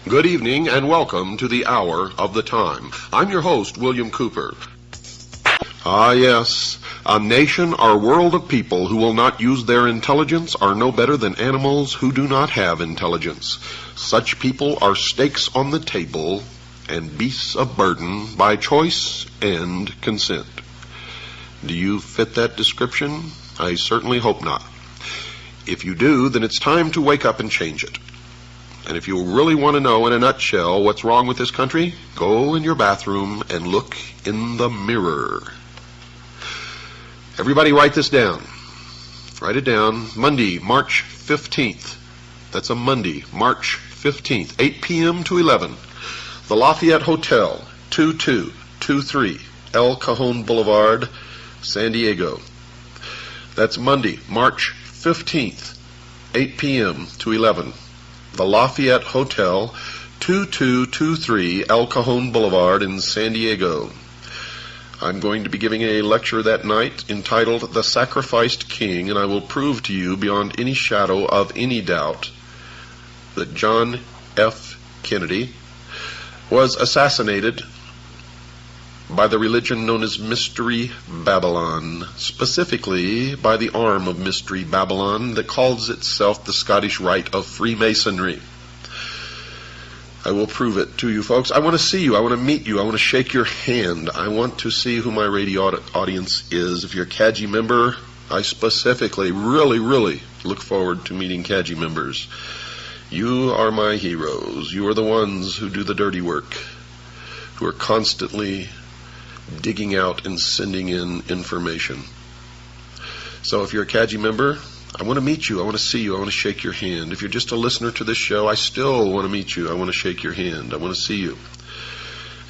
Good evening and welcome to the Hour of the Time. I'm your host, William Cooper. Ah, yes, a nation or world of people who will not use their intelligence are no better than animals who do not have intelligence. Such people are stakes on the table and beasts of burden by choice and consent. Do you fit that description? I certainly hope not. If you do, then it's time to wake up and change it. And if you really want to know in a nutshell what's wrong with this country, go in your bathroom and look in the mirror. Everybody write this down. Write it down. Monday, March 15th. That's a Monday, March 15th, 8 p.m. to 11. The Lafayette Hotel, 2223 El Cajon Boulevard, San Diego. That's Monday, March 15th, 8 p.m. to 11. The Lafayette Hotel, 2223 El Cajon Boulevard in San Diego. I'm going to be giving a lecture that night entitled The Sacrificed King, and I will prove to you beyond any shadow of any doubt that John F. Kennedy was assassinated by the religion known as Mystery Babylon, specifically by the arm of Mystery Babylon that calls itself the Scottish Rite of Freemasonry. I will prove it to you folks. I want to see you. I want to meet you. I want to shake your hand. I want to see who my radio audience is. If you're a CAGI member, I specifically really look forward to meeting CAGI members. You are my heroes. You are the ones who do the dirty work, who are constantly digging out and sending in information. So if you're a CAGI member, I want to meet you. I want to see you. I want to shake your hand. If you're just a listener to this show, I still want to meet you. I want to shake your hand. I want to see you.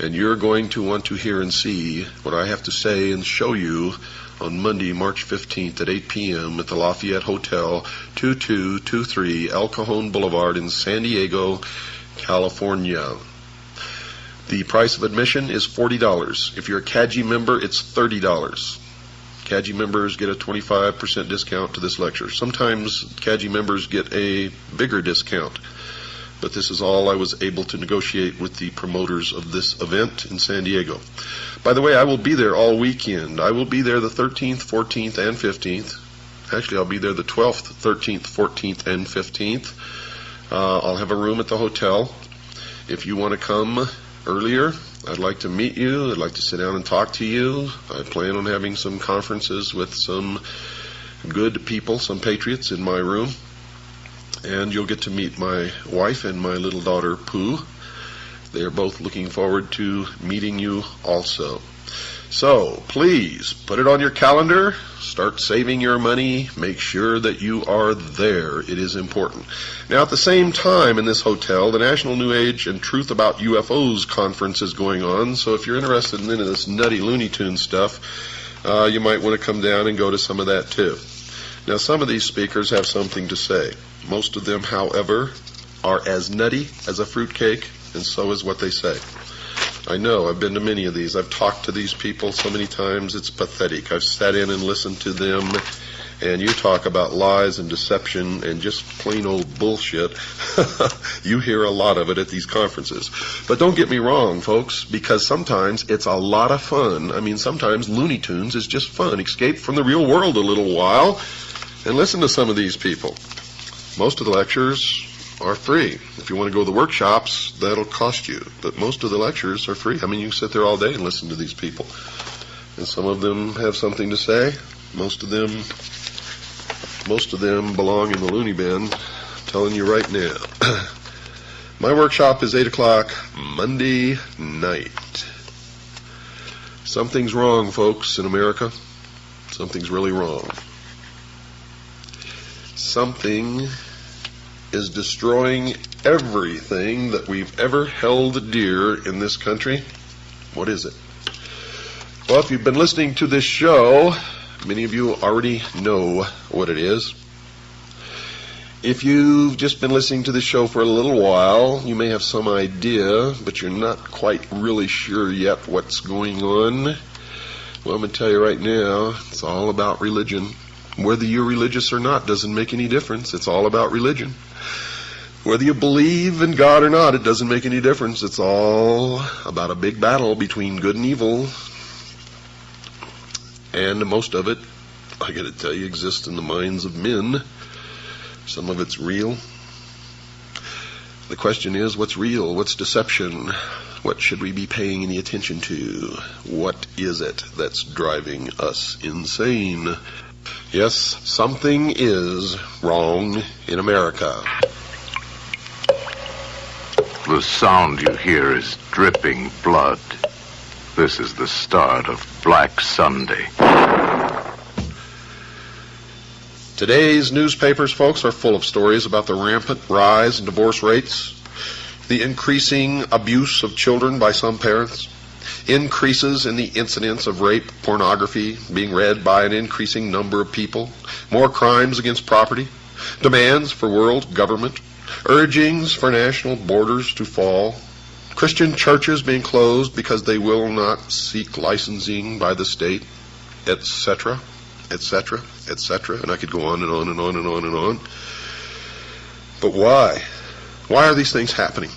And you're going to want to hear and see what I have to say and show you on Monday, March 15th at 8 p.m. at the Lafayette Hotel, 2223 El Cajon Boulevard in San Diego, California. The price of admission is $40. If you're a CAGI member, it's $30. CAGI members get a 25% discount to this lecture. Sometimes CAGI members get a bigger discount, but this is all I was able to negotiate with the promoters of this event in San Diego. By the way, I will be there all weekend. I will be there the 13th, 14th, and 15th. Actually, I'll be there the 12th, 13th, 14th, and 15th. I'll have a room at the hotel. If you want to come earlier, I'd like to meet you. I'd like to sit down and talk to you. I plan on having some conferences with some good people, some patriots in my room. And you'll get to meet my wife and my little daughter, Pooh. They are both looking forward to meeting you also. So, please, put it on your calendar. Start saving your money. Make sure that you are there. It is important. Now, at the same time in this hotel, the National New Age and Truth About UFOs conference is going on. So if you're interested in any of this nutty Looney Tune stuff, you might want to come down and go to some of that too. Now, some of these speakers have something to say. Most of them, however, are as nutty as a fruitcake, and so is what they say. I know, I've been to many of these. I've talked to these people so many times, it's pathetic. I've sat in and listened to them, and you talk about lies and deception and just plain old bullshit. You hear a lot of it at these conferences. But don't get me wrong, folks, because sometimes it's a lot of fun. I mean, sometimes Looney Tunes is just fun. Escape from the real world a little while and listen to some of these people. Most of the lectures are free. If you want to go to the workshops, that'll cost you. But most of the lectures are free. I mean, you can sit there all day and listen to these people. And some of them have something to say. Most of them belong in the loony bin. I'm telling you right now. My workshop is 8 o'clock Monday night. Something's wrong, folks, in America. Something's really wrong. Something is destroying everything that we've ever held dear in this country. What is it? Well, if you've been listening to this show, many of you already know what it is. If you've just been listening to this show for a little while, you may have some idea, but you're not quite really sure yet what's going on. Well, I'm going to tell you right now, it's all about religion. Whether you're religious or not doesn't make any difference. It's all about religion. Whether you believe in God or not, it doesn't make any difference. It's all about a big battle between good and evil. And most of it, I got to tell you, exists in the minds of men. Some of it's real. The question is, what's real? What's deception? What should we be paying any attention to? What is it that's driving us insane? Yes, something is wrong in America. The sound you hear is dripping blood. This is the start of Black Sunday. Today's newspapers, folks, are full of stories about the rampant rise in divorce rates, the increasing abuse of children by some parents, increases in the incidence of rape, pornography being read by an increasing number of people, more crimes against property, demands for world government, urgings for national borders to fall, Christian churches being closed because they will not seek licensing by the state, etc., etc., etc., and I could go on and on and on and on and on. But why? Why are these things happening?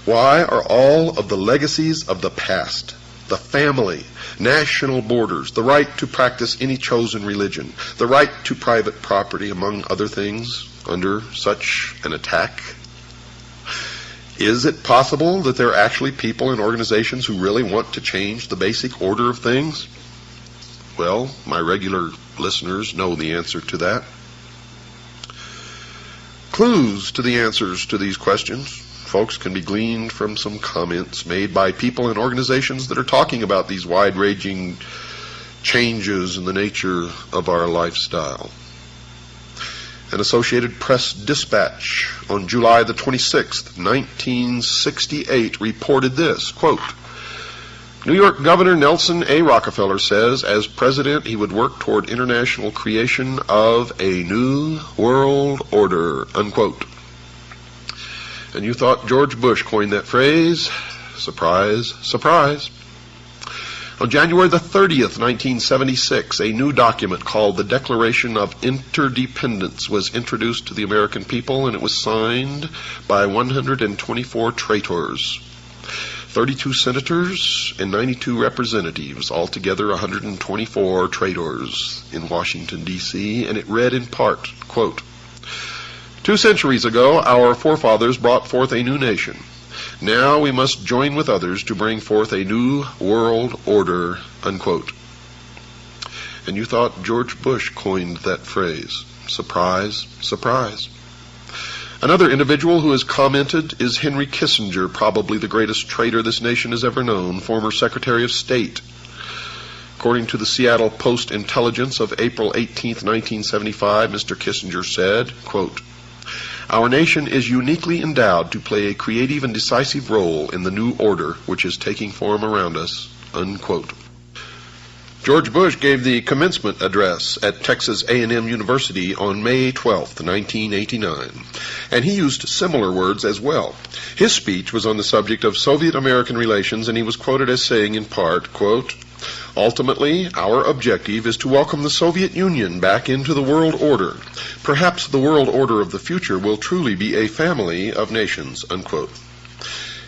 Why are all of the legacies of the past, the family, national borders, the right to practice any chosen religion, the right to private property, among other things, under such an attack? Is it possible that there are actually people and organizations who really want to change the basic order of things? Well, my regular listeners know the answer to that. Clues to the answers to these questions, folks, can be gleaned from some comments made by people and organizations that are talking about these wide-ranging changes in the nature of our lifestyle. An Associated Press dispatch on July the 26th, 1968 reported this, quote, New York Governor Nelson A. Rockefeller says as president he would work toward international creation of a new world order, unquote. And you thought George Bush coined that phrase? Surprise, surprise. On January the 30th, 1976, a new document called the Declaration of Interdependence was introduced to the American people, and it was signed by 124 traitors, 32 senators, and 92 representatives, altogether 124 traitors in Washington, D.C., and it read in part, quote, 2 centuries ago, our forefathers brought forth a new nation. Now we must join with others to bring forth a new world order, unquote. And you thought George Bush coined that phrase. Surprise, surprise. Another individual who has commented is Henry Kissinger, probably the greatest traitor this nation has ever known, former Secretary of State. According to the Seattle Post-Intelligence of April 18, 1975, Mr. Kissinger said, quote, Our nation is uniquely endowed to play a creative and decisive role in the new order which is taking form around us, unquote. George Bush gave the commencement address at Texas A&M University on May 12, 1989, and he used similar words as well. His speech was on the subject of Soviet-American relations, and he was quoted as saying in part, quote, Ultimately, our objective is to welcome the Soviet Union back into the world order. Perhaps the world order of the future will truly be a family of nations, unquote.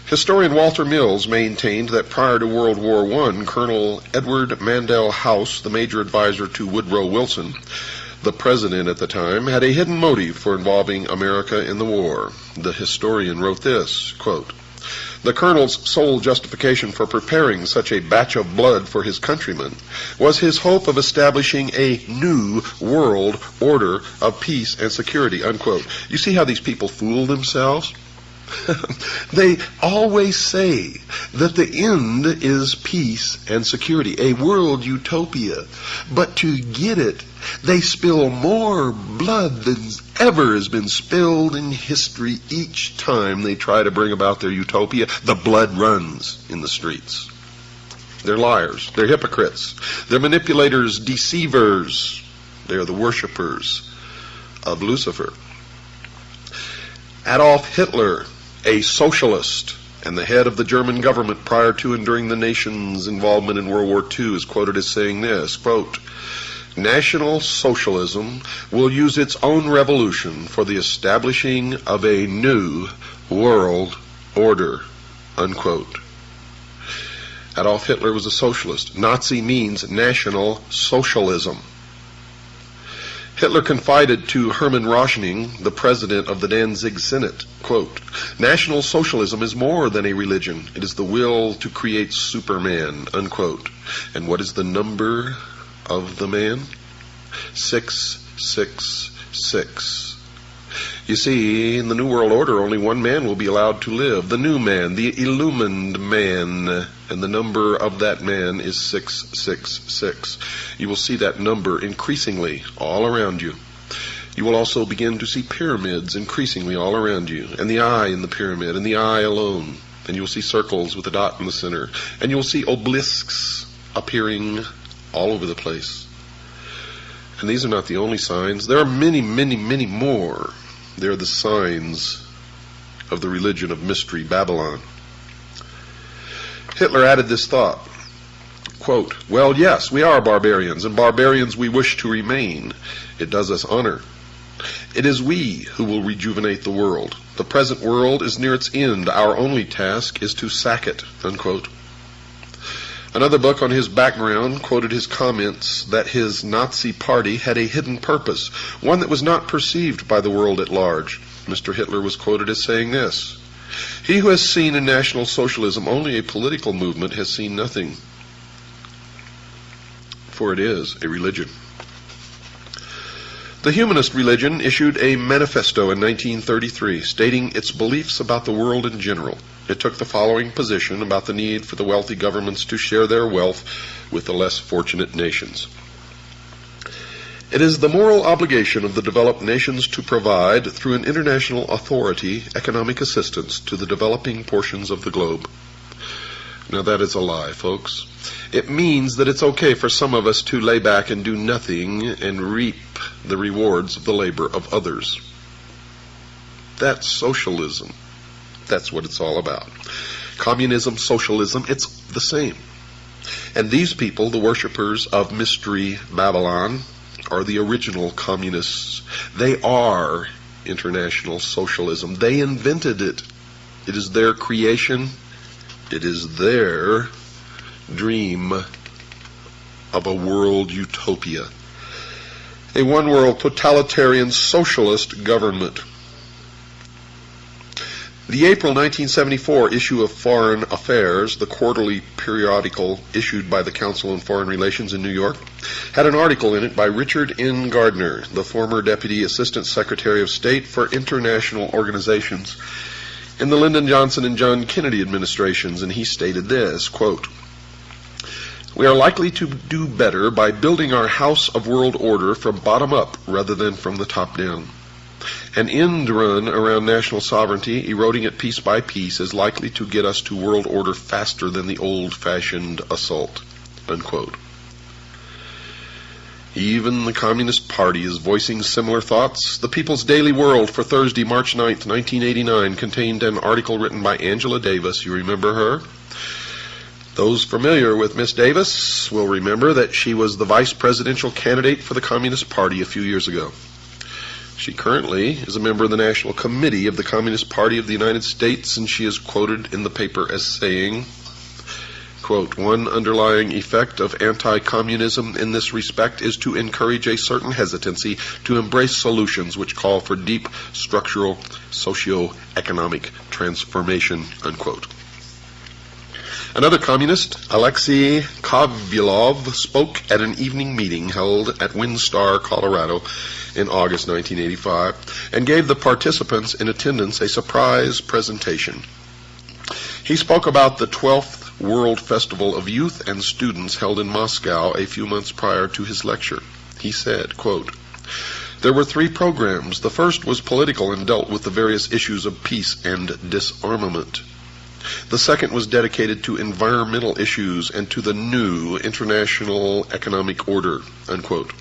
Historian Walter Mills maintained that prior to World War I, Colonel Edward Mandell House, the major advisor to Woodrow Wilson, The president at the time had a hidden motive for involving America in the war. The historian wrote this, quote, "The colonel's sole justification for preparing such a batch of blood for his countrymen was his hope of establishing a new world order of peace and security," unquote. You see how these people fool themselves? They always say that the end is peace and security, a world utopia. But to get it, they spill more blood than ever has been spilled in history. Each time they try to bring about their utopia, the blood runs in the streets. They're liars. They're hypocrites. They're manipulators, deceivers. They're the worshipers of Lucifer. Adolf Hitler, a socialist and the head of the German government prior to and during the nation's involvement in World War II, is quoted as saying this, quote, "National Socialism will use its own revolution for the establishing of a new world order," unquote. Adolf Hitler was a socialist. Nazi means National Socialism. Hitler confided to Hermann Röschning, the president of the Danzig Senate, quote, "National Socialism is more than a religion. It is the will to create Superman," unquote. And what is the number of the man? 666. You see, in the New World Order, only one man will be allowed to live, the new man, the illumined man, and the number of that man is 666. You will see that number increasingly all around you. You will also begin to see pyramids increasingly all around you, and the eye in the pyramid, and the eye alone, and you will see circles with a dot in the center, and you will see obelisks appearing all over the place. And these are not the only signs. There are many, many, many more. They are the signs of the religion of mystery, Babylon. Hitler added this thought, quote, "Well, yes, we are barbarians, and barbarians we wish to remain. It does us honor. It is we who will rejuvenate the world. The present world is near its end. Our only task is to sack it," unquote. Another book on his background quoted his comments that his Nazi party had a hidden purpose, one that was not perceived by the world at large. Mr. Hitler was quoted as saying this, "He who has seen in National Socialism only a political movement has seen nothing, for it is a religion." The humanist religion issued a manifesto in 1933 stating its beliefs about the world in general. It took the following position about the need for the wealthy governments to share their wealth with the less fortunate nations. It is the moral obligation of the developed nations to provide, through an international authority, economic assistance to the developing portions of the globe. Now that is a lie, folks. It means that it's okay for some of us to lay back and do nothing and reap the rewards of the labor of others. That's socialism. That's what it's all about. Communism, socialism, it's the same. And these people, the worshippers of Mystery Babylon, are the original communists. They are international socialism. They invented it. It is their creation. It is their dream of a world utopia. A one-world totalitarian socialist government. The April 1974 issue of Foreign Affairs, the quarterly periodical issued by the Council on Foreign Relations in New York, had an article in it by Richard N. Gardner, the former Deputy Assistant Secretary of State for International Organizations in the Lyndon Johnson and John Kennedy administrations, and he stated this, quote, "We are likely to do better by building our house of world order from bottom up rather than from the top down. An end run around national sovereignty, eroding it piece by piece, is likely to get us to world order faster than the old-fashioned assault," unquote. Even the Communist Party is voicing similar thoughts. The People's Daily World for Thursday, March 9th, 1989, contained an article written by Angela Davis. You remember her? Those familiar with Miss Davis will remember that she was the vice presidential candidate for the Communist Party a few years ago. She currently is a member of the National Committee of the Communist Party of the United States, and she is quoted in the paper as saying, Quote, one underlying effect of anti-communism in this respect is to encourage a certain hesitancy to embrace solutions which call for deep structural socio-economic transformation, unquote. Another communist, Alexei Kovylov, spoke at an evening meeting held at Windstar, Colorado in August 1985 and gave the participants in attendance a surprise presentation. He spoke about the 12th World Festival of Youth and Students held in Moscow a few months prior to his lecture. He said, quote, there were 3 programs. The first was political and dealt with the various issues of peace and disarmament. The second was dedicated to environmental issues and to the new international economic order, unquote.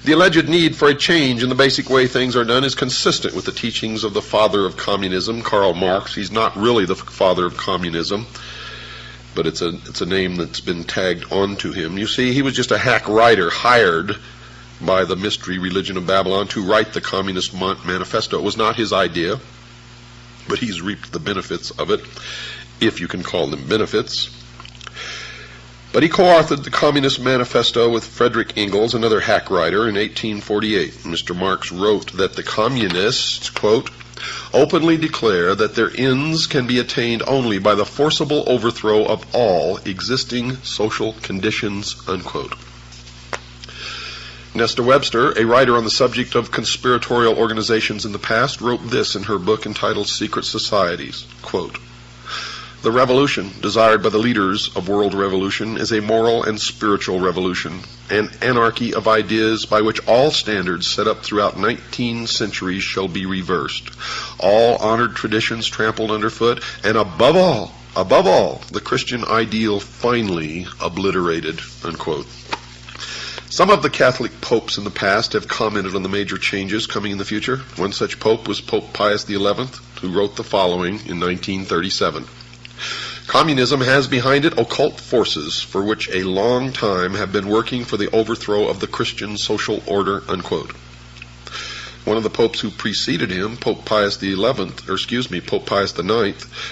The alleged need for a change in the basic way things are done is consistent with the teachings of the father of communism, Karl Marx. He's not really the father of communism, but it's a name that's been tagged onto him. You see, he was just a hack writer hired by the mystery religion of Babylon to write the Communist Manifesto. It was not his idea, but he's reaped the benefits of it, if you can call them benefits. But he co-authored the Communist Manifesto with Frederick Engels, another hack writer, in 1848. Mr. Marx wrote that the communists, quote, openly declare that their ends can be attained only by the forcible overthrow of all existing social conditions, unquote. Nesta Webster, a writer on the subject of conspiratorial organizations in the past, wrote this in her book entitled Secret Societies, quote, the revolution desired by the leaders of world revolution is a moral and spiritual revolution, an anarchy of ideas by which all standards set up throughout 19 centuries shall be reversed, all honored traditions trampled underfoot, and above all, the Christian ideal finally obliterated, unquote. Some of the Catholic popes in the past have commented on the major changes coming in the future. One such pope was Pope Pius XI, who wrote the following in 1937. Communism has behind it occult forces for which a long time have been working for the overthrow of the Christian social order, unquote. One of the popes who preceded him, Pope Pius IX,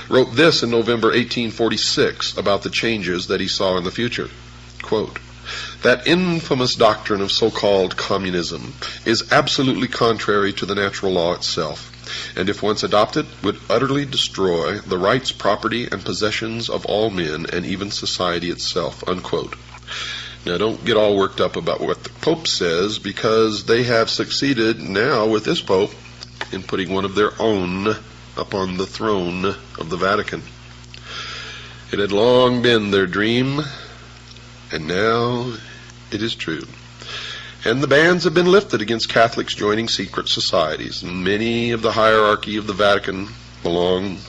wrote this in November 1846 about the changes that he saw in the future. Quote, that infamous doctrine of so-called communism is absolutely contrary to the natural law itself, and if once adopted, would utterly destroy the rights, property, and possessions of all men, and even society itself, unquote. Now, don't get all worked up about what the Pope says, because they have succeeded now with this Pope in putting one of their own upon the throne of the Vatican. It had long been their dream, and now it is true. And the bans have been lifted against Catholics joining secret societies. And many of the hierarchy of the Vatican belong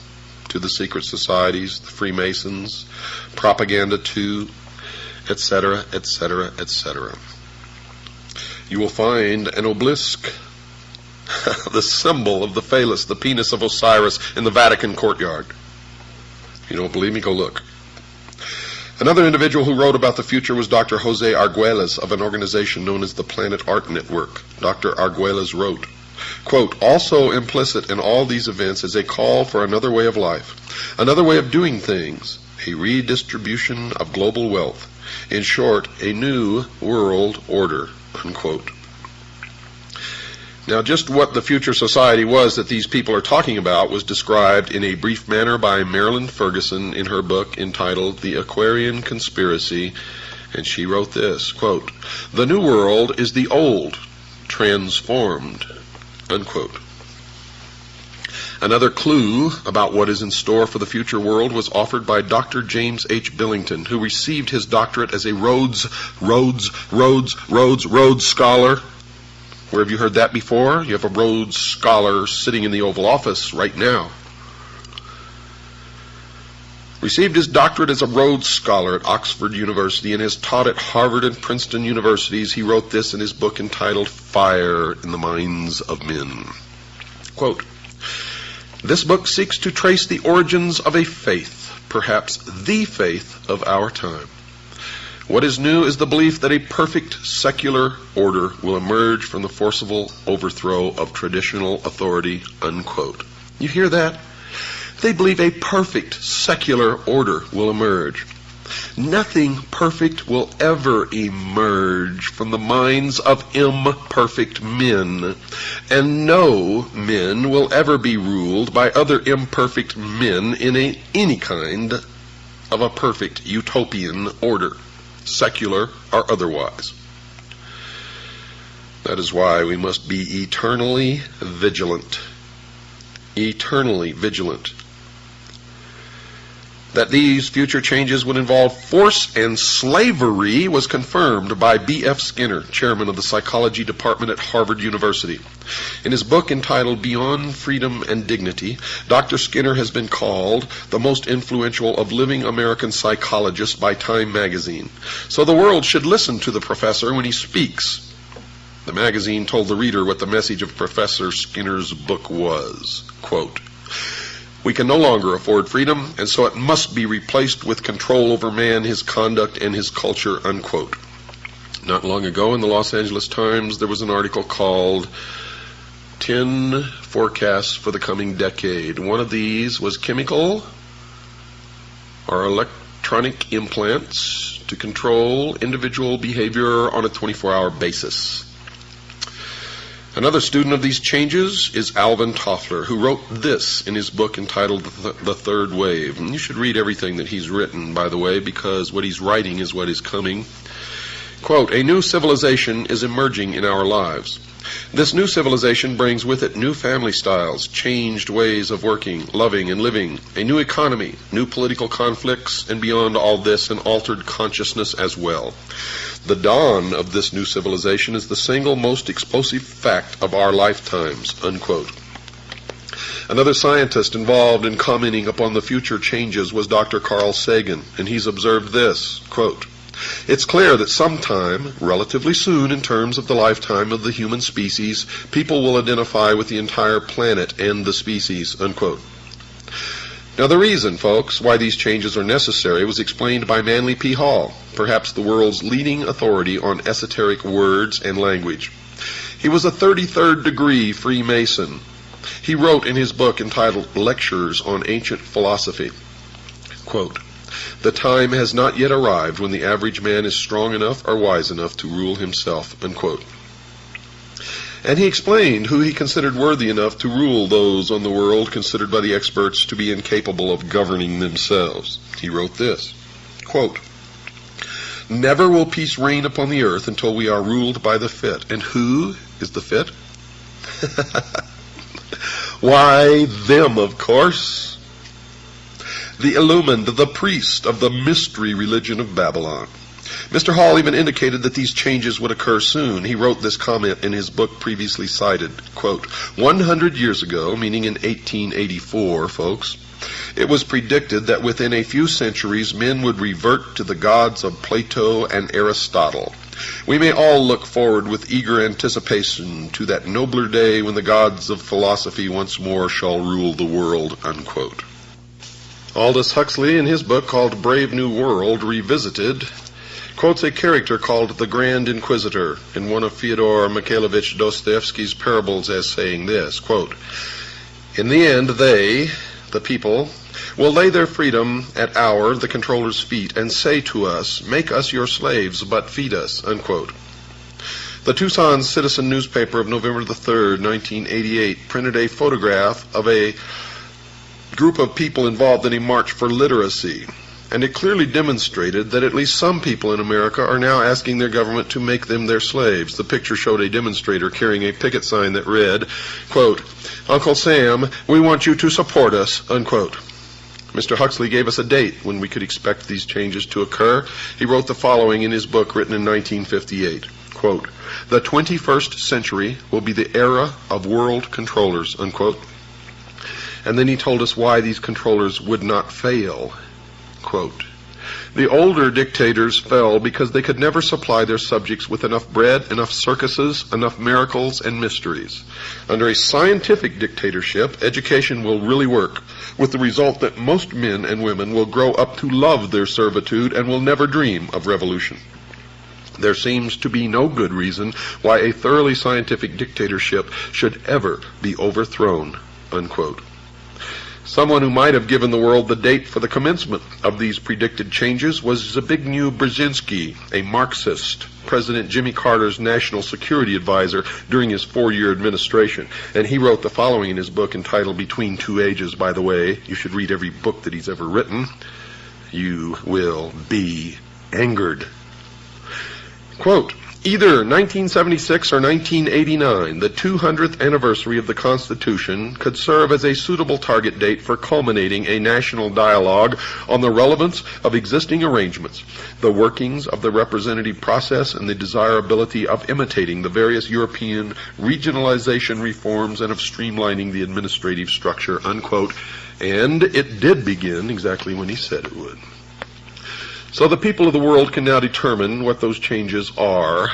to the secret societies, the Freemasons, Propaganda 2, etc., etc., etc. You will find an obelisk, the symbol of the phallus, the penis of Osiris, in the Vatican courtyard. If you don't believe me, go look. Another individual who wrote about the future was Dr. Jose Arguelles of an organization known as the Planet Art Network. Dr. Arguelles wrote, quote, also implicit in all these events is a call for another way of life, another way of doing things, a redistribution of global wealth. In short, a new world order, unquote. Now, just what the future society was that these people are talking about was described in a brief manner by Marilyn Ferguson in her book entitled The Aquarian Conspiracy, and she wrote this, quote, the new world is the old, transformed, unquote. Another clue about what is in store for the future world was offered by Dr. James H. Billington, who received his doctorate as a Rhodes Scholar. Where have you heard that before? You have a Rhodes Scholar sitting in the Oval Office right now. Received his doctorate as a Rhodes Scholar at Oxford University and has taught at Harvard and Princeton universities. He wrote this in his book entitled Fire in the Minds of Men. Quote, this book seeks to trace the origins of a faith, perhaps the faith of our time. What is new is the belief that a perfect secular order will emerge from the forcible overthrow of traditional authority, unquote. You hear that? They believe a perfect secular order will emerge. Nothing perfect will ever emerge from the minds of imperfect men, and no men will ever be ruled by other imperfect men in any kind of a perfect utopian order, secular or otherwise. That is why we must be eternally vigilant. Eternally vigilant. That these future changes would involve force and slavery was confirmed by B.F. Skinner, chairman of the psychology department at Harvard University. In his book entitled Beyond Freedom and Dignity, Dr. Skinner has been called the most influential of living American psychologists by Time magazine. So the world should listen to the professor when he speaks. The magazine told the reader what the message of Professor Skinner's book was. Quote, "We can no longer afford freedom, and so it must be replaced with control over man, his conduct, and his culture," unquote. Not long ago in the Los Angeles Times, there was an article called 10 Forecasts for the Coming Decade. One of these was chemical or electronic implants to control individual behavior on a 24-hour basis. Another student of these changes is Alvin Toffler, who wrote this in his book entitled The Third Wave. And you should read everything that he's written, by the way, because what he's writing is what is coming. Quote, "A new civilization is emerging in our lives. This new civilization brings with it new family styles, changed ways of working, loving, and living, a new economy, new political conflicts, and beyond all this, an altered consciousness as well. The dawn of this new civilization is the single most explosive fact of our lifetimes," unquote. Another scientist involved in commenting upon the future changes was Dr. Carl Sagan, and he's observed this, quote, "It's clear that sometime, relatively soon in terms of the lifetime of the human species, people will identify with the entire planet and the species," unquote. Now the reason, folks, why these changes are necessary was explained by Manly P. Hall, perhaps the world's leading authority on esoteric words and language. He was a 33rd degree Freemason. He wrote in his book entitled Lectures on Ancient Philosophy, quote, "The time has not yet arrived when the average man is strong enough or wise enough to rule himself," unquote. And he explained who he considered worthy enough to rule those on the world considered by the experts to be incapable of governing themselves. He wrote this, quote, "Never will peace reign upon the earth until we are ruled by the fit." And who is the fit? Why, them, of course. The illumined, the priest of the mystery religion of Babylon. Mr. Hall even indicated that these changes would occur soon. He wrote this comment in his book previously cited, quote, 100 years ago, meaning in 1884, folks, it was predicted that within a few centuries men would revert to the gods of Plato and Aristotle. We may all look forward with eager anticipation to that nobler day when the gods of philosophy once more shall rule the world," unquote. Aldous Huxley, in his book called Brave New World Revisited, quotes a character called the Grand Inquisitor in one of Fyodor Mikhailovich Dostoevsky's parables as saying this, quote, "In the end they, the people, will lay their freedom at our, the controller's feet, and say to us, 'Make us your slaves, but feed us,'" unquote. The Tucson Citizen newspaper of November the 3rd, 1988, printed a photograph of a group of people involved in a march for literacy, and it clearly demonstrated that at least some people in America are now asking their government to make them their slaves. The picture showed a demonstrator carrying a picket sign that read, quote, "Uncle Sam, we want you to support us," unquote. Mr. Huxley gave us a date when we could expect these changes to occur. He wrote the following in his book written in 1958, quote, "The 21st century will be the era of world controllers," unquote. And then he told us why these controllers would not fail. Quote, "The older dictators fell because they could never supply their subjects with enough bread, enough circuses, enough miracles and mysteries. Under a scientific dictatorship, education will really work, with the result that most men and women will grow up to love their servitude and will never dream of revolution. There seems to be no good reason why a thoroughly scientific dictatorship should ever be overthrown," unquote. Someone who might have given the world the date for the commencement of these predicted changes was Zbigniew Brzezinski, a Marxist, President Jimmy Carter's national security advisor during his 4-year administration. And he wrote the following in his book entitled Between Two Ages. By the way, you should read every book that he's ever written. You will be angered. Quote, either 1976 or 1989, the 200th anniversary of the Constitution could serve as a suitable target date for culminating a national dialogue on the relevance of existing arrangements, the workings of the representative process, and the desirability of imitating the various European regionalization reforms and of streamlining the administrative structure, unquote. And it did begin exactly when he said it would. So the people of the world can now determine what those changes are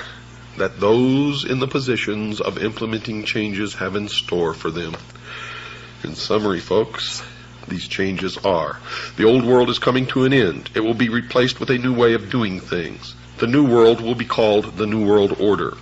that those in the positions of implementing changes have in store for them. In summary, folks, these changes are: the old world is coming to an end. It will be replaced with a new way of doing things. The new world will be called the New World Order.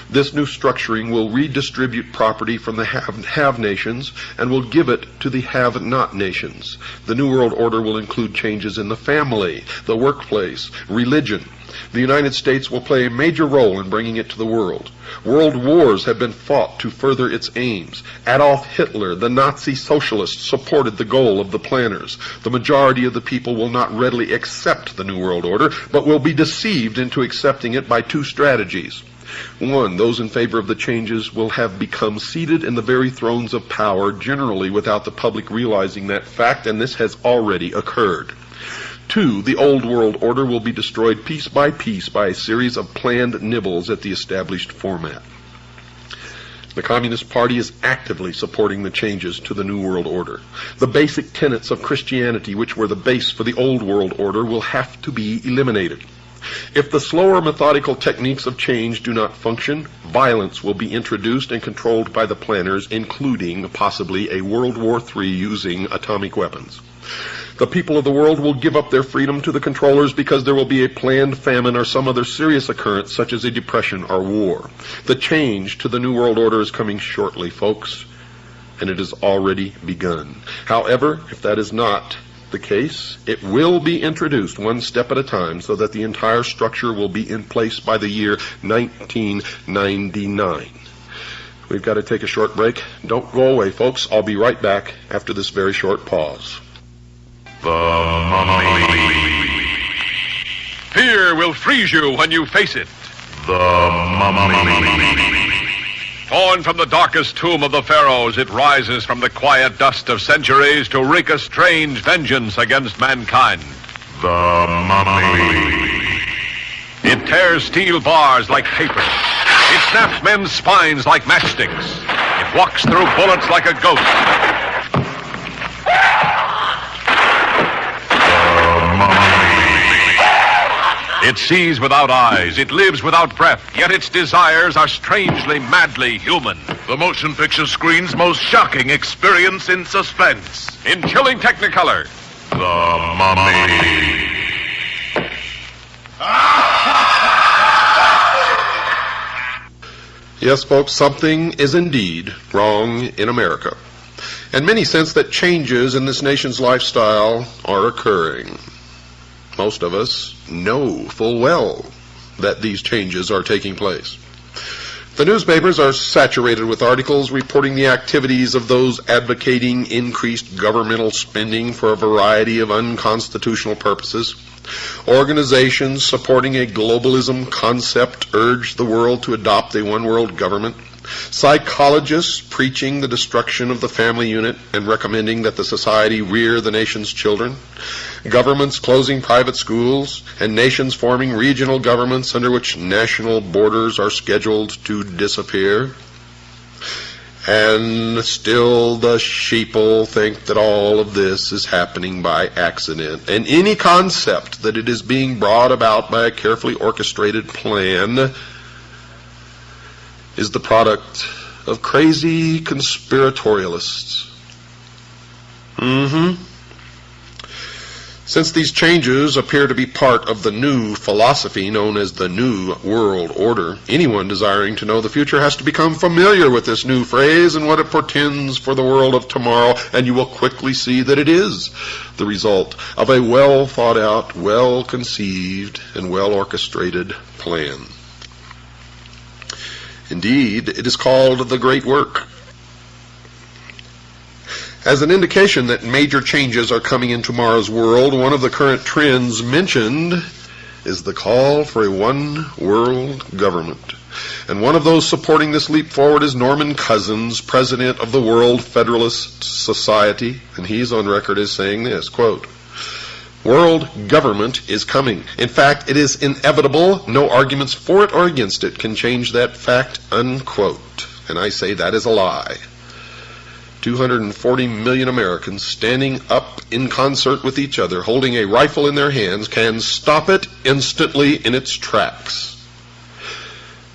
This new structuring will redistribute property from the have nations and will give it to the have-not nations. The New World Order will include changes in the family, the workplace, religion. The United States will play a major role in bringing it to the world. World wars have been fought to further its aims. Adolf Hitler, the Nazi socialist, supported the goal of the planners. The majority of the people will not readily accept the New World Order, but will be deceived into accepting it by two strategies. One, those in favor of the changes will have become seated in the very thrones of power, generally without the public realizing that fact, and this has already occurred. Two, the old world order will be destroyed piece by a series of planned nibbles at the established format. The Communist Party is actively supporting the changes to the New World Order. The basic tenets of Christianity, which were the base for the old world order, will have to be eliminated. If the slower methodical techniques of change do not function, violence will be introduced and controlled by the planners, including possibly a World War III using atomic weapons. The people of the world will give up their freedom to the controllers because there will be a planned famine or some other serious occurrence such as a depression or war. The change to the New World Order is coming shortly, folks, and it has already begun. However, if that is not the case, it will be introduced one step at a time so that the entire structure will be in place by the year 1999. We've got to take a short break. Don't go away, folks. I'll be right back after this very short pause. The Mummy. Fear will freeze you when you face it. The Mummy. Torn from the darkest tomb of the pharaohs, it rises from the quiet dust of centuries to wreak a strange vengeance against mankind. The Mummy. It tears steel bars like paper. It snaps men's spines like matchsticks. It walks through bullets like a ghost. It sees without eyes, it lives without breath, yet its desires are strangely, madly human. The motion picture screen's most shocking experience in suspense. In chilling technicolor, The Mummy. Yes, folks, something is indeed wrong in America. And many sense that changes in this nation's lifestyle are occurring. Most of us know full well that these changes are taking place. The newspapers are saturated with articles reporting the activities of those advocating increased governmental spending for a variety of unconstitutional purposes. Organizations supporting a globalism concept urge the world to adopt a one-world government. Psychologists preaching the destruction of the family unit and recommending that the society rear the nation's children. Governments closing private schools, and nations forming regional governments under which national borders are scheduled to disappear. And still the sheeple think that all of this is happening by accident, and any concept that it is being brought about by a carefully orchestrated plan is the product of crazy conspiratorialists. Since these changes appear to be part of the new philosophy known as the New World Order, anyone desiring to know the future has to become familiar with this new phrase and what it portends for the world of tomorrow, and you will quickly see that it is the result of a well thought out, well conceived, and well orchestrated plan. Indeed, it is called the Great Work. As an indication that major changes are coming in tomorrow's world, one of the current trends mentioned is the call for a one-world government. And one of those supporting this leap forward is Norman Cousins, president of the World Federalist Society, and he's on record as saying this, quote, "World government is coming. In fact, it is inevitable. No arguments for it or against it can change that fact," unquote. And I say that is a lie. 240 million Americans standing up in concert with each other, holding a rifle in their hands, can stop it instantly in its tracks.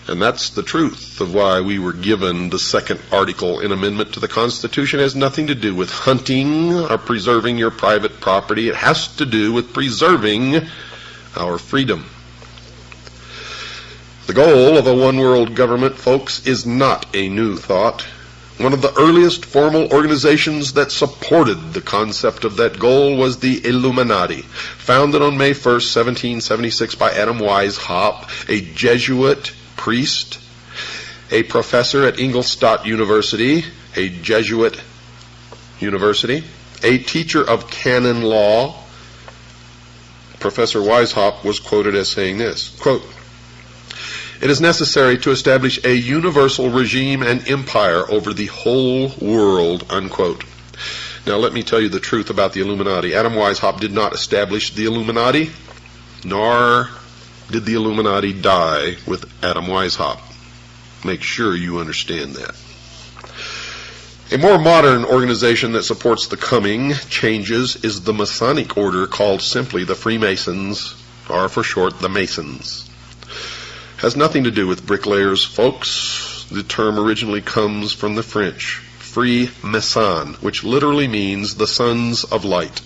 And that's the truth of why we were given the second article in amendment to the Constitution. It has nothing to do with hunting or preserving your private property. It has to do with preserving our freedom. The goal of a one-world government, folks, is not a new thought. One of the earliest formal organizations that supported the concept of that goal was the Illuminati, founded on May 1st, 1776 by Adam Weishaupt, a Jesuit priest, a professor at Ingolstadt University, a Jesuit university, a teacher of canon law. Professor Weishaupt was quoted as saying this, quote, "It is necessary to establish a universal regime and empire over the whole world," unquote. Now let me tell you the truth about the Illuminati. Adam Weishaupt did not establish the Illuminati, nor did the Illuminati die with Adam Weishaupt. Make sure you understand that. A more modern organization that supports the coming changes is the Masonic order, called simply the Freemasons, or for short, the Masons. Has nothing to do with bricklayers, folks. The term originally comes from the French, Freemason, which literally means the sons of light.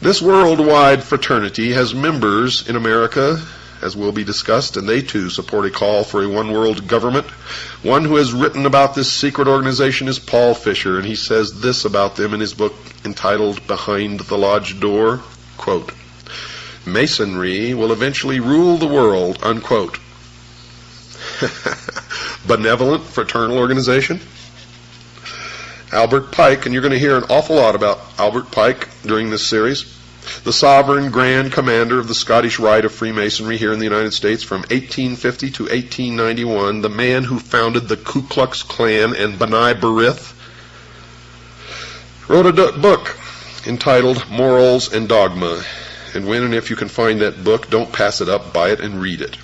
This worldwide fraternity has members in America, as will be discussed, and they too support a call for a one-world government. One who has written about this secret organization is Paul Fisher, and he says this about them in his book entitled Behind the Lodge Door, quote, "Masonry will eventually rule the world," unquote. Benevolent fraternal organization. Albert Pike, and you're going to hear an awful lot about Albert Pike during this series, the sovereign grand commander of the Scottish Rite of Freemasonry here in the United States from 1850 to 1891, the man who founded the Ku Klux Klan and B'nai B'rith, wrote a book entitled Morals and Dogma. And when and if you can find that book, don't pass it up, buy it and read it.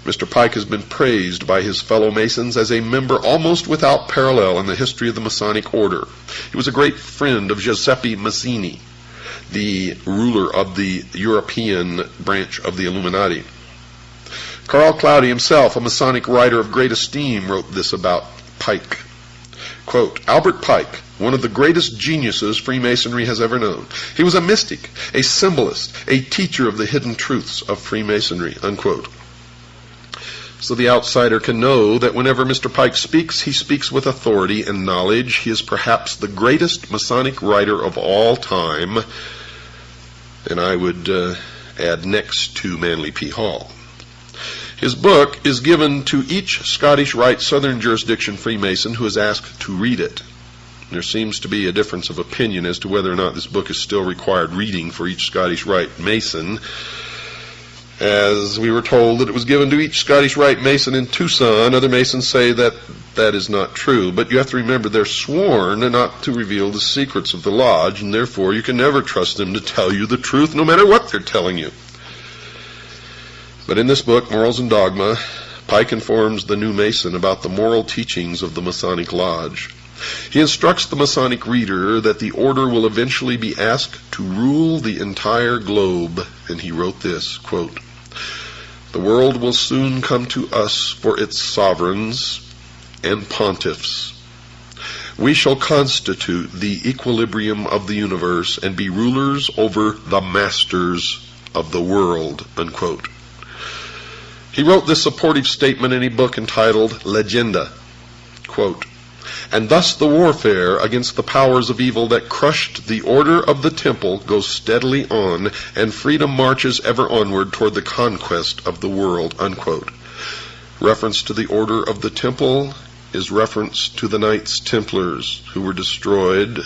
Mr. Pike has been praised by his fellow Masons as a member almost without parallel in the history of the Masonic order. He was a great friend of Giuseppe Mazzini, the ruler of the European branch of the Illuminati. Carl Cloudy himself, a Masonic writer of great esteem, wrote this about Pike. Quote, "Albert Pike, one of the greatest geniuses Freemasonry has ever known. He was a mystic, a symbolist, a teacher of the hidden truths of Freemasonry," unquote. So the outsider can know that whenever Mr. Pike speaks, he speaks with authority and knowledge. He is perhaps the greatest Masonic writer of all time, and I would add next to Manly P. Hall. His book is given to each Scottish Rite Southern Jurisdiction Freemason who is asked to read it. There seems to be a difference of opinion as to whether or not this book is still required reading for each Scottish Rite Mason, as we were told that it was given to each Scottish Rite Mason in Tucson. Other Masons say that that is not true, but you have to remember they're sworn not to reveal the secrets of the lodge, and therefore you can never trust them to tell you the truth no matter what they're telling you. But in this book, Morals and Dogma, Pike informs the new Mason about the moral teachings of the Masonic Lodge. He instructs the Masonic reader that the order will eventually be asked to rule the entire globe, and he wrote this, quote, "The world will soon come to us for its sovereigns and pontiffs. We shall constitute the equilibrium of the universe and be rulers over the masters of the world, unquote. He wrote this supportive statement in a book entitled Legenda, quote, and thus the warfare against the powers of evil that crushed the order of the temple goes steadily on, and freedom marches ever onward toward the conquest of the world, unquote. Reference to the order of the temple is reference to the Knights Templars, who were destroyed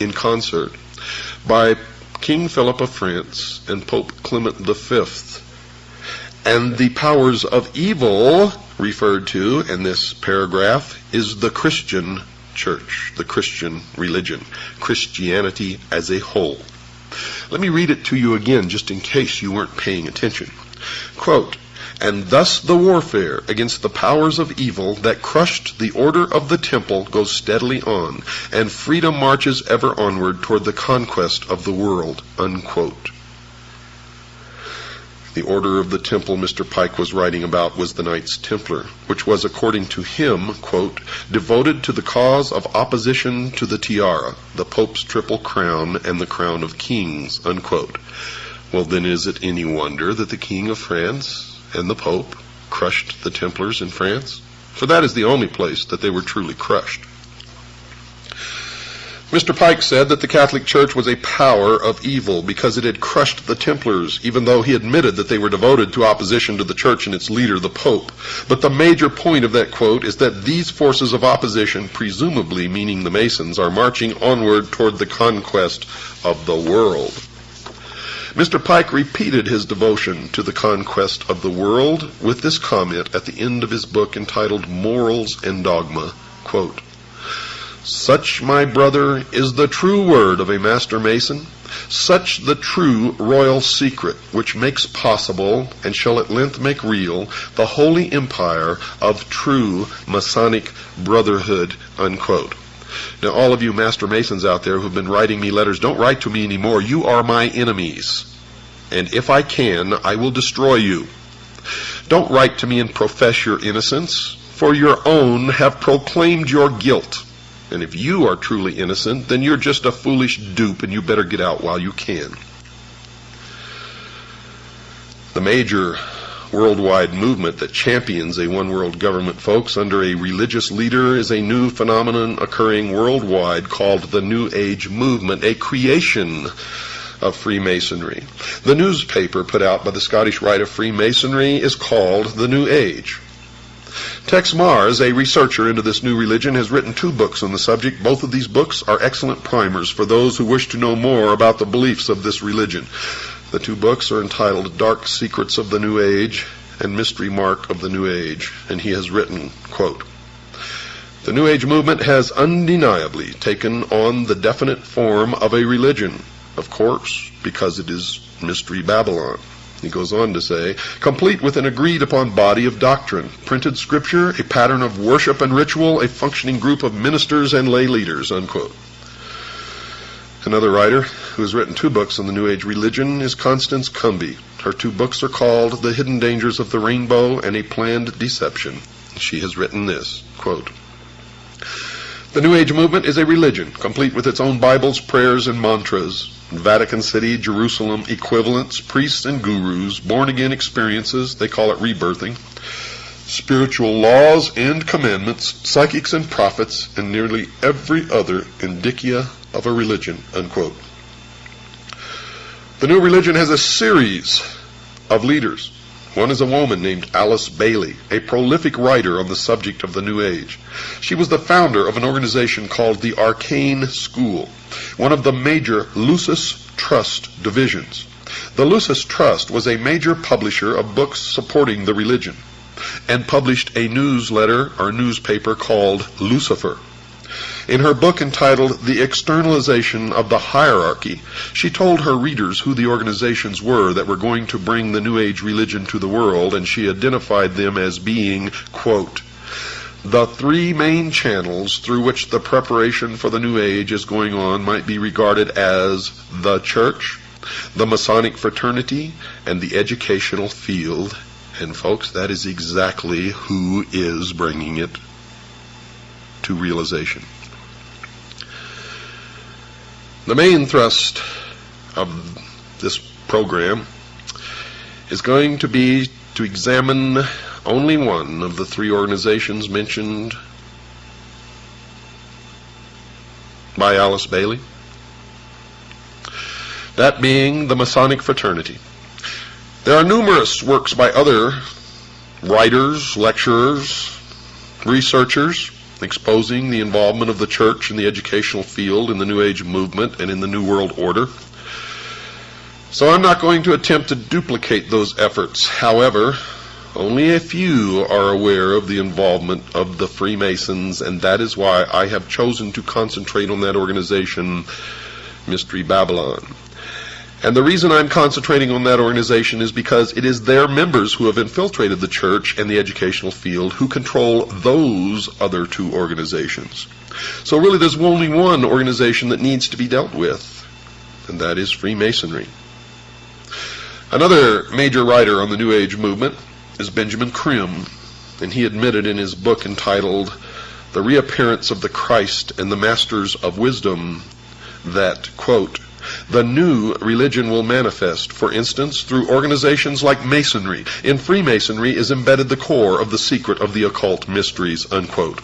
in concert by King Philip of France and Pope Clement V. And the powers of evil referred to in this paragraph is the Christian church, the Christian religion, Christianity as a whole. Let me read it to you again, just in case you weren't paying attention. Quote, and thus the warfare against the powers of evil that crushed the order of the temple goes steadily on, and freedom marches ever onward toward the conquest of the world, unquote. The order of the temple Mr. Pike was writing about was the Knights Templar, which was, according to him, quote, devoted to the cause of opposition to the tiara, the Pope's triple crown, and the crown of kings, unquote. Well, then is it any wonder that the King of France and the Pope crushed the Templars in France? For that is the only place that they were truly crushed. Mr. Pike said that the Catholic Church was a power of evil because it had crushed the Templars, even though he admitted that they were devoted to opposition to the Church and its leader, the Pope. But the major point of that quote is that these forces of opposition, presumably meaning the Masons, are marching onward toward the conquest of the world. Mr. Pike repeated his devotion to the conquest of the world with this comment at the end of his book entitled Morals and Dogma, quote, such, my brother, is the true word of a Master Mason, such the true royal secret which makes possible, and shall at length make real, the holy empire of true Masonic brotherhood, unquote. Now, all of you Master Masons out there who've been writing me letters, don't write to me anymore. You are my enemies. And if I can, I will destroy you. Don't write to me and profess your innocence, for your own have proclaimed your guilt. And if you are truly innocent, then you're just a foolish dupe, and you better get out while you can. The major worldwide movement that champions a one-world government, folks, under a religious leader is a new phenomenon occurring worldwide called the New Age movement, a creation of Freemasonry. The newspaper put out by the Scottish Rite of Freemasonry is called The New Age. Tex Mars, a researcher into this new religion, has written 2 books on the subject. Both of these books are excellent primers for those who wish to know more about the beliefs of this religion. The 2 books are entitled Dark Secrets of the New Age and Mystery Mark of the New Age, and he has written, quote, the New Age movement has undeniably taken on the definite form of a religion, of course, because it is Mystery Babylon. He goes on to say, complete with an agreed-upon body of doctrine, printed scripture, a pattern of worship and ritual, a functioning group of ministers and lay leaders, unquote. Another writer who has written 2 books on the New Age religion is Constance Cumby. Her 2 books are called The Hidden Dangers of the Rainbow and A Planned Deception. She has written this, quote, the New Age movement is a religion, complete with its own Bibles, prayers, and mantras, Vatican City, Jerusalem equivalents, priests and gurus, born-again experiences, they call it rebirthing, spiritual laws and commandments, psychics and prophets, and nearly every other indicia of a religion, unquote. The new religion has a series of leaders. One is a woman named Alice Bailey, a prolific writer on the subject of the New Age. She was the founder of an organization called the Arcane School, one of the major Lucis Trust divisions. The Lucis Trust was a major publisher of books supporting the religion and published a newsletter or newspaper called Lucifer. In her book entitled The Externalization of the Hierarchy, she told her readers who the organizations were that were going to bring the New Age religion to the world, and she identified them as being, quote, the 3 main channels through which the preparation for the New Age is going on might be regarded as the Church, the Masonic fraternity, and the educational field. And folks, that is exactly who is bringing it to realization. The main thrust of this program is going to be to examine only one of the three organizations mentioned by Alice Bailey, that being the Masonic Fraternity. There are numerous works by other writers, lecturers, researchers exposing the involvement of the church in the educational field in the New Age movement and in the New World Order. So I'm not going to attempt to duplicate those efforts. However, only a few are aware of the involvement of the Freemasons, and that is why I have chosen to concentrate on that organization, Mystery Babylon. And the reason I'm concentrating on that organization is because it is their members who have infiltrated the church and the educational field who control those other two organizations. So really there's only one organization that needs to be dealt with, and that is Freemasonry. Another major writer on the New Age movement is Benjamin Krim, and he admitted in his book entitled The Reappearance of the Christ and the Masters of Wisdom that, quote, the new religion will manifest, for instance, through organizations like Masonry. In Freemasonry is embedded the core of the secret of the occult mysteries, unquote.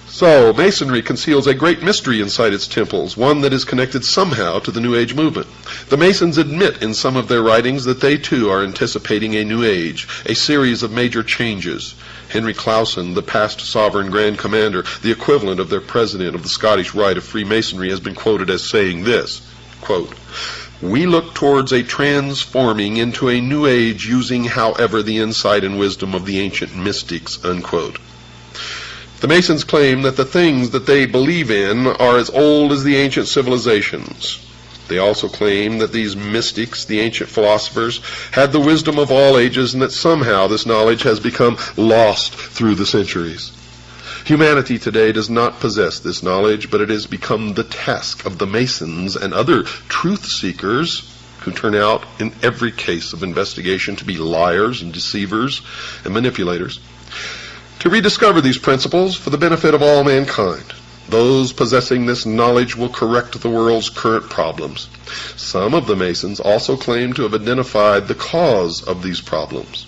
So, Masonry conceals a great mystery inside its temples, one that is connected somehow to the New Age movement. The Masons admit in some of their writings that they too are anticipating a New Age, a series of major changes. Henry Clausen, the past sovereign grand commander, the equivalent of their president of the Scottish Rite of Freemasonry, has been quoted as saying this, quote, we look towards a transforming into a new age using, however, the insight and wisdom of the ancient mystics, unquote. The Masons claim that the things that they believe in are as old as the ancient civilizations. They also claim that these mystics, the ancient philosophers, had the wisdom of all ages and that somehow this knowledge has become lost through the centuries. Humanity today does not possess this knowledge, but it has become the task of the Masons and other truth seekers who turn out in every case of investigation to be liars and deceivers and manipulators, to rediscover these principles for the benefit of all mankind. Those possessing this knowledge will correct the world's current problems. Some of the Masons also claim to have identified the cause of these problems.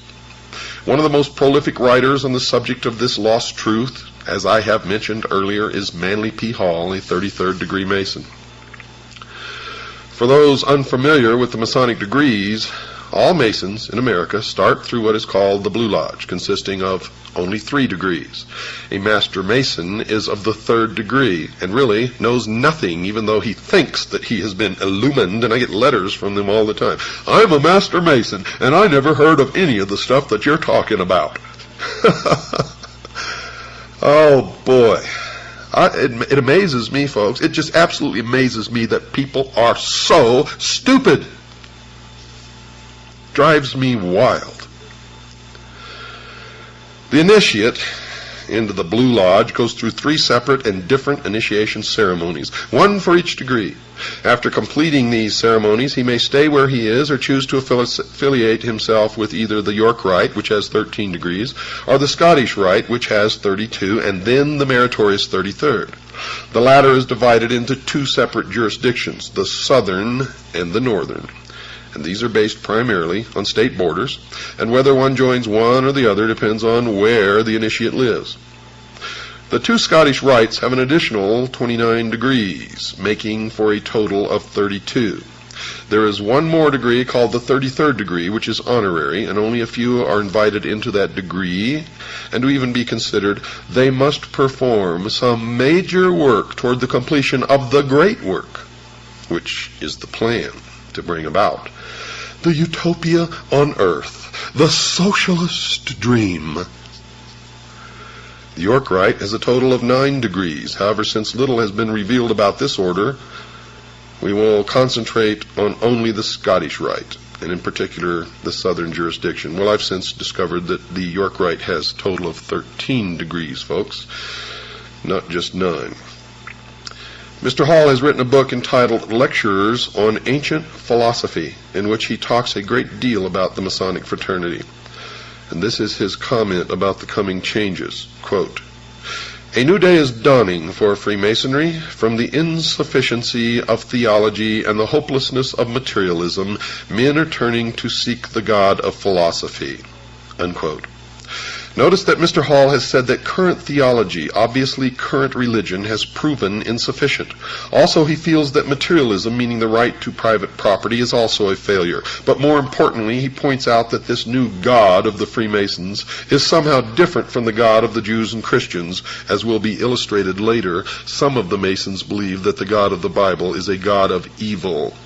One of the most prolific writers on the subject of this lost truth, as I have mentioned earlier, is Manly P. Hall, a 33rd degree Mason. For those unfamiliar with the Masonic degrees, all Masons in America start through what is called the Blue Lodge, consisting of only 3 degrees. A Master Mason is of the 3rd degree and really knows nothing, even though he thinks that he has been illumined, and I get letters from them all the time. I'm a Master Mason, and I never heard of any of the stuff that you're talking about. Oh, boy. It amazes me, folks. It just absolutely amazes me that people are so stupid. Drives me wild. The initiate into the Blue Lodge goes through 3 separate and different initiation ceremonies, one for each degree. After completing these ceremonies, he may stay where he is or choose to affiliate himself with either the York Rite, which has 13 degrees, or the Scottish Rite, which has 32, and then the meritorious 33rd. The latter is divided into 2 separate jurisdictions, the Southern and the Northern. And these are based primarily on state borders, and whether one joins one or the other depends on where the initiate lives. The 2 Scottish rites have an additional 29 degrees, making for a total of 32. There is one more degree called the 33rd degree, which is honorary, and only a few are invited into that degree, and to even be considered, they must perform some major work toward the completion of the great work, which is the plan to bring about the utopia on earth, the socialist dream. The York Rite has a total of 9 degrees. However, since little has been revealed about this order, we will concentrate on only the Scottish Rite, and in particular the southern jurisdiction. Well, I've since discovered that the York Rite has a total of 13 degrees, folks, not just 9. Mr. Hall has written a book entitled Lectures on Ancient Philosophy, in which he talks a great deal about the Masonic fraternity. And this is his comment about the coming changes. Quote, A new day is dawning for Freemasonry. From the insufficiency of theology and the hopelessness of materialism, men are turning to seek the God of philosophy." Unquote. Notice that Mr. Hall has said that current theology, obviously current religion, has proven insufficient. Also, he feels that materialism, meaning the right to private property, is also a failure. But more importantly, he points out that this new God of the Freemasons is somehow different from the God of the Jews and Christians. As will be illustrated later, some of the Masons believe that the God of the Bible is a God of evil.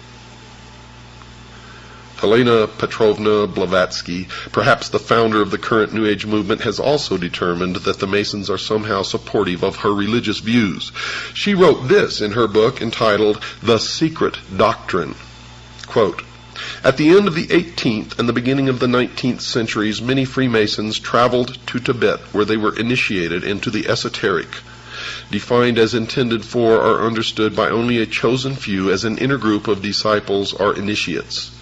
Helena Petrovna Blavatsky, perhaps the founder of the current New Age movement, has also determined that the Masons are somehow supportive of her religious views. She wrote this in her book entitled The Secret Doctrine. Quote, "At the end of the 18th and the beginning of the 19th centuries, many Freemasons traveled to Tibet, where they were initiated into the esoteric, defined as intended for or understood by only a chosen few as an inner group of disciples or initiates,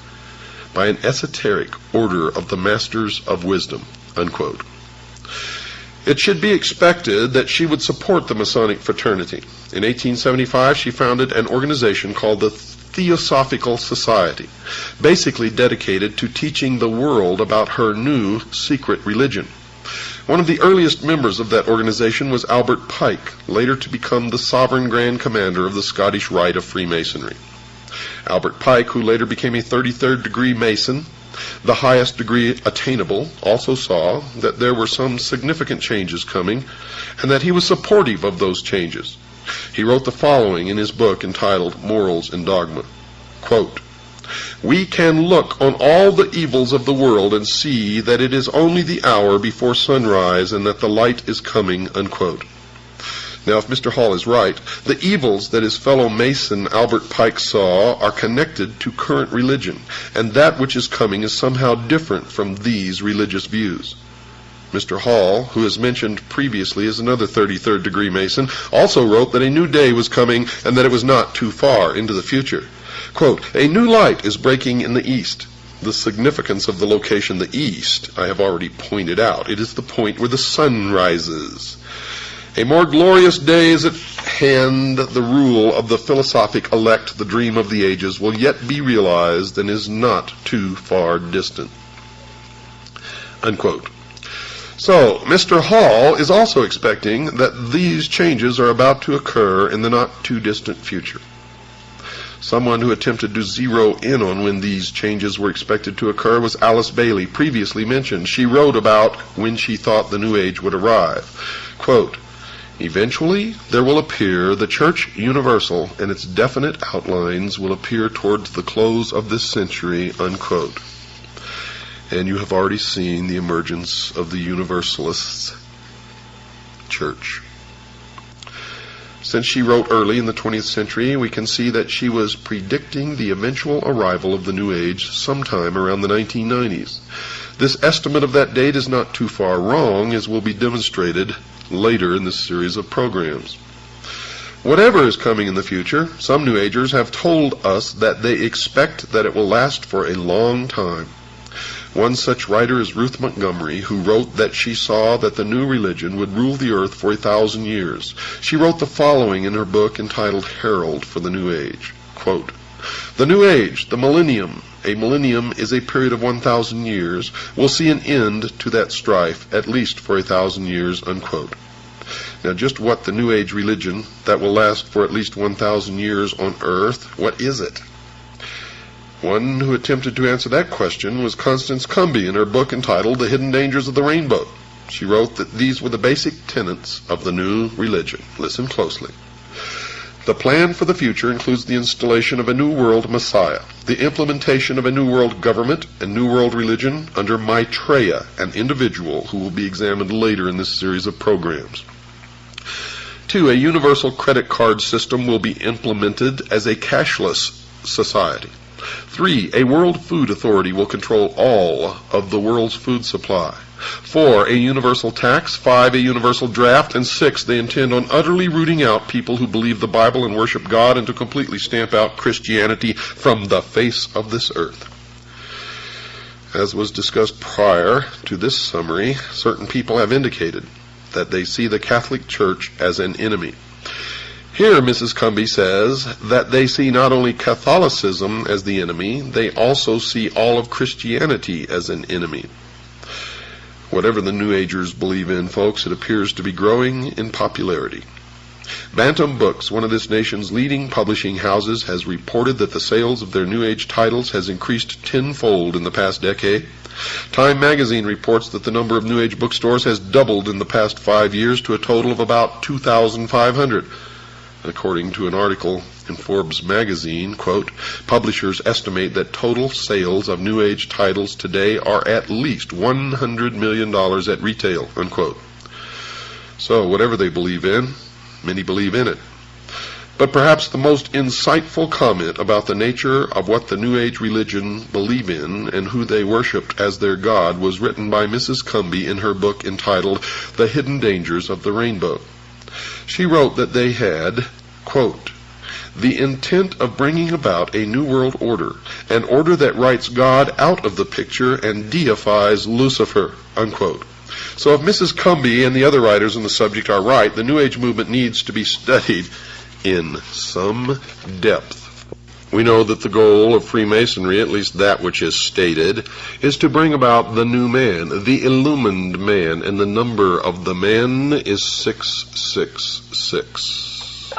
by an esoteric order of the Masters of Wisdom." Unquote. It should be expected that she would support the Masonic fraternity. In 1875, she founded an organization called the Theosophical Society, basically dedicated to teaching the world about her new secret religion. One of the earliest members of that organization was Albert Pike, later to become the Sovereign Grand Commander of the Scottish Rite of Freemasonry. Albert Pike, who later became a 33rd degree Mason, the highest degree attainable, also saw that there were some significant changes coming and that he was supportive of those changes. He wrote the following in his book entitled Morals and Dogma. Quote, "We can look on all the evils of the world and see that it is only the hour before sunrise and that the light is coming." Unquote. Now, if Mr. Hall is right, the evils that his fellow Mason Albert Pike saw are connected to current religion, and that which is coming is somehow different from these religious views. Mr. Hall, who is mentioned previously as another 33rd degree Mason, also wrote that a new day was coming and that it was not too far into the future. Quote, "A new light is breaking in the east." The significance of the location, the east, I have already pointed out. It is the point where the sun rises. "A more glorious day is at hand. The rule of the philosophic elect, the dream of the ages, will yet be realized and is not too far distant." Unquote. So, Mr. Hall is also expecting that these changes are about to occur in the not too distant future. Someone who attempted to zero in on when these changes were expected to occur was Alice Bailey, previously mentioned. She wrote about when she thought the New Age would arrive. Quote, "Eventually there will appear the Church Universal, and its definite outlines will appear towards the close of this century." Unquote. And you have already seen the emergence of the Universalist Church. Since she wrote early in the 20th century, we can see that she was predicting the eventual arrival of the New Age sometime around the 1990s. This estimate of that date is not too far wrong, as will be demonstrated later in this series of programs. Whatever is coming in the future, some New Agers have told us that they expect that it will last for a long time. One such writer is Ruth Montgomery, who wrote that she saw that the new religion would rule the earth for 1,000 years. She wrote the following in her book entitled Herald for the New Age. Quote, "The New Age, the millennium, a millennium is a period of 1,000 years, will see an end to that strife, at least for 1,000 years." Unquote. Now, just what the New Age religion that will last for at least 1,000 years on earth, what is it? One who attempted to answer that question was Constance Cumby in her book entitled The Hidden Dangers of the Rainbow. She wrote that these were the basic tenets of the new religion. Listen closely. "The plan for the future includes the installation of a New World Messiah, the implementation of a New World government and New World religion under Maitreya, an individual who will be examined later in this series of programs. 2. A universal credit card system will be implemented as a cashless society. 3. A World Food Authority will control all of the world's food supply. 4. A universal tax. 5. A universal draft. And 6. They intend on utterly rooting out people who believe the Bible and worship God, and to completely stamp out Christianity from the face of this earth." As was discussed prior to this summary, certain people have indicated that they see the Catholic Church as an enemy. Here, Mrs. Cumby says that they see not only Catholicism as the enemy, they also see all of Christianity as an enemy. Whatever the New Agers believe in, folks, it appears to be growing in popularity. Bantam Books, one of this nation's leading publishing houses, has reported that the sales of their New Age titles has increased tenfold in the past decade. Time magazine reports that the number of New Age bookstores has doubled in the past 5 years to a total of about 2,500. According to an article in Forbes magazine, quote, publishers estimate that total sales of New Age titles today are at least $100 million at retail, unquote. So whatever they believe in, many believe in it. But perhaps the most insightful comment about the nature of what the New Age religion believe in and who they worshipped as their God was written by Mrs. Cumby in her book entitled The Hidden Dangers of the Rainbow. She wrote that they had, quote, the intent of bringing about a new world order, an order that writes God out of the picture and deifies Lucifer, unquote. So if Mrs. Cumby and the other writers on the subject are right, the New Age movement needs to be studied in some depth. We know that the goal of Freemasonry, at least that which is stated, is to bring about the new man, the illumined man, and the number of the man is 666.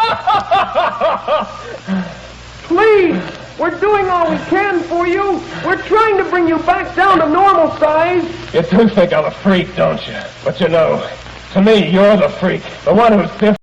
Please, we're doing all we can for you. We're trying to bring you back down to normal size. You do think I'm a freak, don't you? But you know, to me, you're the freak. The one who's different.